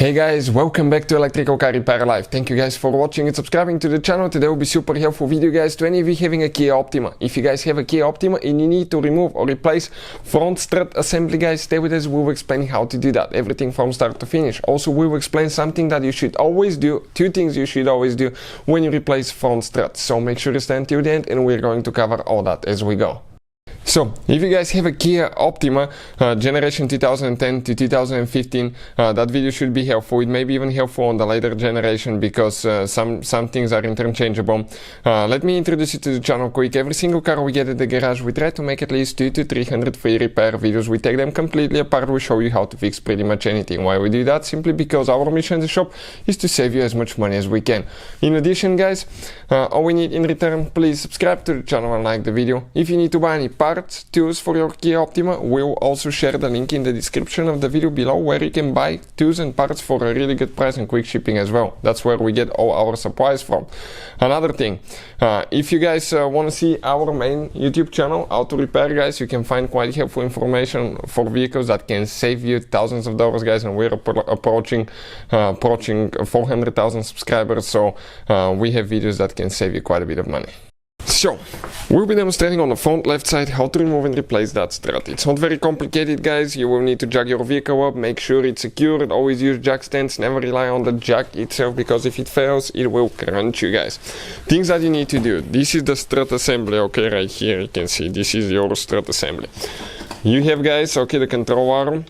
Hey guys, welcome back to Electrical Car Repair Live. Thank you guys for watching and subscribing to the channel. Today will be super helpful video guys to any of you having a Kia Optima. If you guys have a Kia Optima and you need to remove or replace front strut assembly guys, stay with us, we will explain how to do that. Everything from start to finish. Also we will explain something that you should always do, two things you should always do when you replace front strut. So make sure to stay until the end and we're going to cover all that as we go. So, if you guys have a Kia Optima generation 2010 to 2015, that video should be helpful. It may be even helpful on the later generation because some things are interchangeable. Let me introduce you to the channel quick. Every single car we get at the garage, we try to make at least 200 to 300 free repair videos. We take them completely apart. We show you how to fix pretty much anything. Why we do that? Simply because our mission in the shop is to save you as much money as we can. In addition guys, all we need in return, please subscribe to the channel and like the video. If you need to buy any parts, tools for your Kia Optima, we'll also share the link in the description of the video below where you can buy tools and parts for a really good price and quick shipping as well. That's where we get all our supplies from. Another thing, if you guys want to see our main YouTube channel, Auto Repair guys, you can find quite helpful information for vehicles that can save you thousands of dollars guys, and we're approaching 400,000 subscribers, so we have videos that can save you quite a bit of money. So, we'll be demonstrating on the front left side how to remove and replace that strut. It's not very complicated guys. You will need to jack your vehicle up, make sure it's secured, always use jack stands, never rely on the jack itself because if it fails it will crunch you guys. Things that you need to do. This is the strut assembly, okay, right here you can see this is your strut assembly. You have guys, okay, the control arm,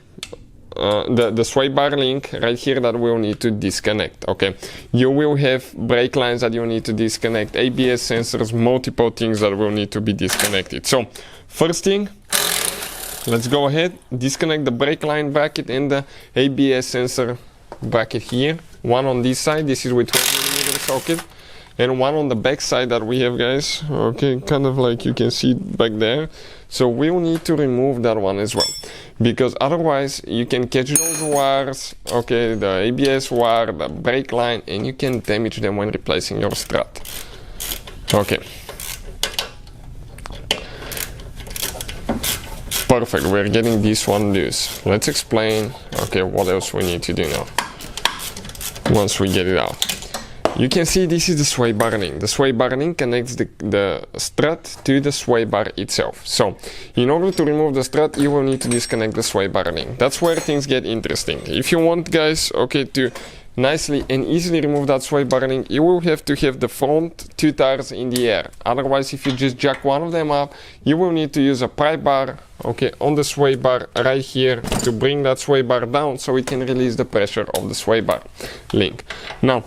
the sway bar link right here that we'll need to disconnect. Okay, you will have brake lines that you need to disconnect, ABS sensors, multiple things that will need to be disconnected. So first thing, let's go ahead, disconnect the brake line bracket and the ABS sensor bracket here. One on this side, this is with 12mm socket, and one on the back side that we have guys, okay, kind of like you can see back there. So we'll need to remove that one as well, because otherwise you can catch those wires, okay, the ABS wire, the brake line, and you can damage them when replacing your strut. Okay, perfect, we're getting this one loose. Let's explain, okay, what else we need to do now once we get it out. You can see this is the sway bar link. The sway bar link connects the strut to the sway bar itself. So, in order to remove the strut, you will need to disconnect the sway bar link. That's where things get interesting. If you want, guys, okay, to nicely and easily remove that sway bar link, you will have to have the front two tires in the air. Otherwise, if you just jack one of them up, you will need to use a pry bar, okay, on the sway bar right here to bring that sway bar down so it can release the pressure of the sway bar link. Now,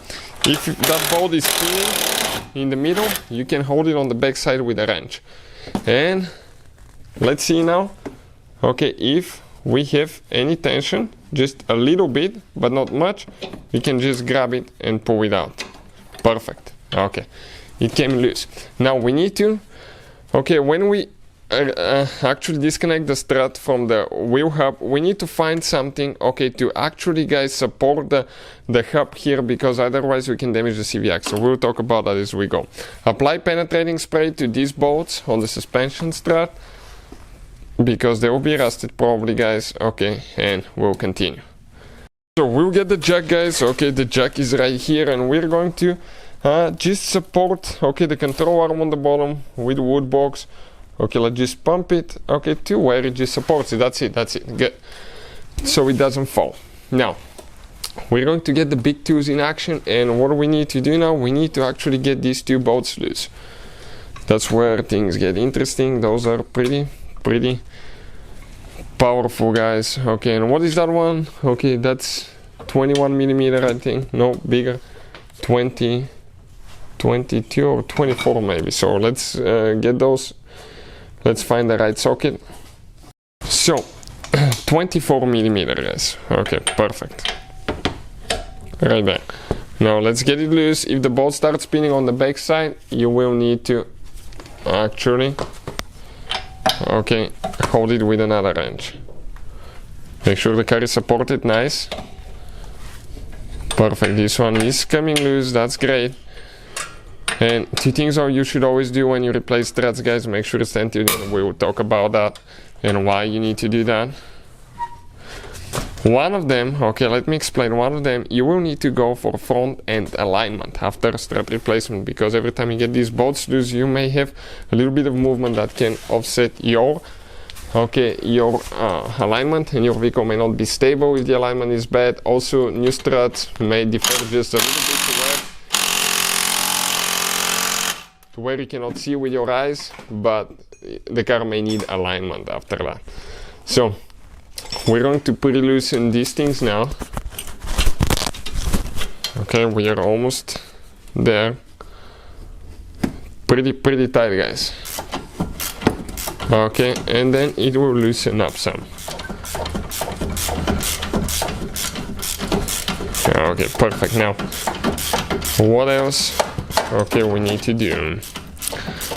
if that bolt is spinning in the middle, you can hold it on the back side with a wrench. And let's see now, okay, if we have any tension, just a little bit, but not much, you can just grab it and pull it out. Perfect. Okay, it came loose. Now we need to, okay, when we actually disconnect the strut from the wheel hub, we need to find something, okay, to actually guys support the hub here, because otherwise we can damage the CV axle. We'll talk about that as we go. Apply penetrating spray to these bolts on the suspension strut because they will be rusted probably guys. Okay, and we'll continue. So we'll get the jack guys. Okay, the jack is right here and we're going to just support, okay, the control arm on the bottom with the wood box. Okay, let's just pump it, okay, to where it just supports it. That's it, good. So it doesn't fall. Now, we're going to get the big tools in action, and what we need to do now, we need to actually get these two bolts loose. That's where things get interesting. Those are pretty powerful guys. Okay, and what is that one? Okay, that's 21mm I think, no, bigger, 20, 22 or 24 maybe. So let's get those. Let's find the right socket. So, 24mm guys. Okay, perfect. Right there. Now let's get it loose. If the bolt starts spinning on the back side, you will need to actually, okay, hold it with another wrench. Make sure the car is supported, nice. Perfect, this one is coming loose, that's great. And two things you should always do when you replace struts guys, make sure to stand in, we will talk about that and why you need to do that. One of them, okay, let me explain. One of them, you will need to go for front end alignment after strut replacement, because every time you get these bolts loose, you may have a little bit of movement that can offset your alignment, and your vehicle may not be stable if the alignment is bad. Also, new struts may differ just a little bit to where you cannot see with your eyes, but the car may need alignment after that. So we're going to pre-loosen these things now. Okay, we are almost there. Pretty tight, guys. Okay, and then it will loosen up some. Okay, perfect. Now, what else? Okay, we need to do.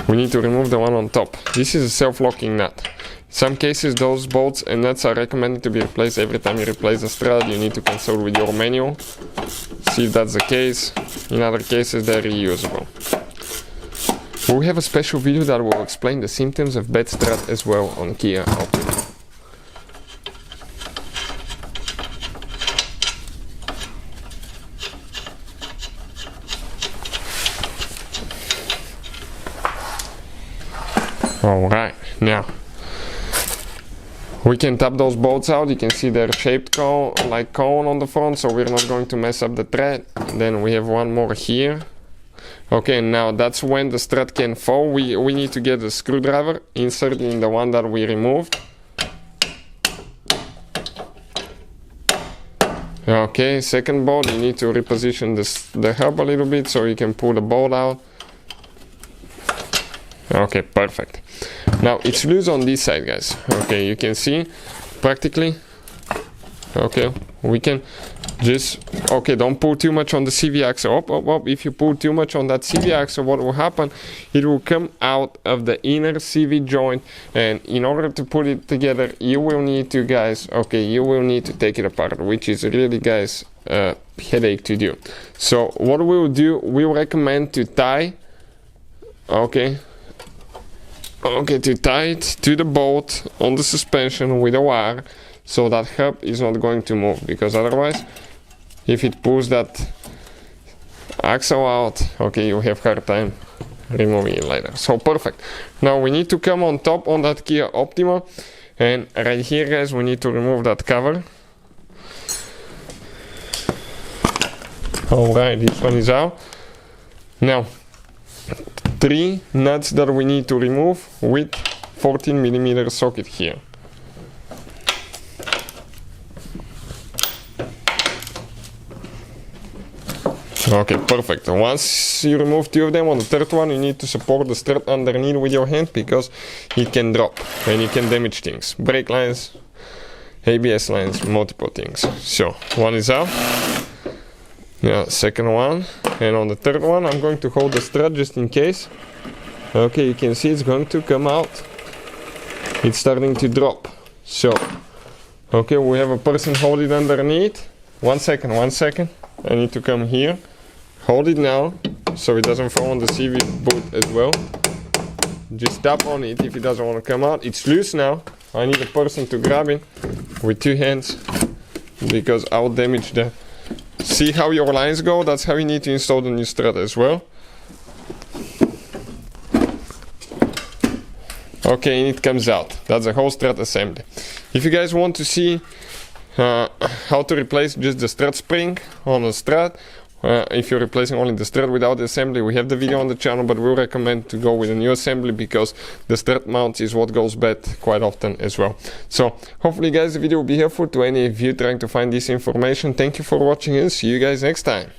We need to remove the one on top. This is a self-locking nut. In some cases, those bolts and nuts are recommended to be replaced every time you replace the strut. You need to consult with your manual, see if that's the case. In other cases, they're reusable. We have a special video that will explain the symptoms of bad strut as well on Kia Optima. Alright, now we can tap those bolts out. You can see they're shaped like cone on the front, so we're not going to mess up the thread. Then we have one more here. Okay, now that's when the strut can fall. We need to get the screwdriver inserted in the one that we removed. Okay, second bolt, you need to reposition the hub a little bit so you can pull the bolt out. Okay, perfect. Now it's loose on this side, guys. Okay, you can see practically. Okay, we can just, okay, don't pull too much on the CV axle. If you pull too much on that CV axle, what will happen? It will come out of the inner CV joint, and in order to put it together, you will need to, guys, okay, you will need to take it apart, which is really, guys, a headache to do. So what we will do, we recommend to tie, to tie it to the bolt on the suspension with a wire, so that hub is not going to move, because otherwise, if it pulls that axle out, okay, you have hard time removing it later. So perfect. Now we need to come on top on that Kia Optima, and right here, guys, we need to remove that cover. Alright, this one is out. Now, 3 nuts that we need to remove with 14mm socket here. Okay, perfect. Once you remove 2 of them, on the third one you need to support the strut underneath with your hand, because it can drop and you can damage things. Brake lines, ABS lines, multiple things. So, one is out. Now, second one. And on the third one, I'm going to hold the strut just in case. Okay, you can see it's going to come out. It's starting to drop. So, okay, we have a person hold it underneath. One second. I need to come here. Hold it now, so it doesn't fall on the CV boot as well. Just tap on it if it doesn't want to come out. It's loose now. I need a person to grab it with 2 hands, because I'll damage the... See how your lines go? That's how you need to install the new strut as well. Okay, and it comes out. That's the whole strut assembly. If you guys want to see how to replace just the strut spring on the strut, if you're replacing only the strut without the assembly, we have the video on the channel, but we recommend to go with a new assembly, because the strut mount is what goes bad quite often as well. So hopefully, guys, the video will be helpful to any of you trying to find this information. Thank you for watching, and see you guys next time.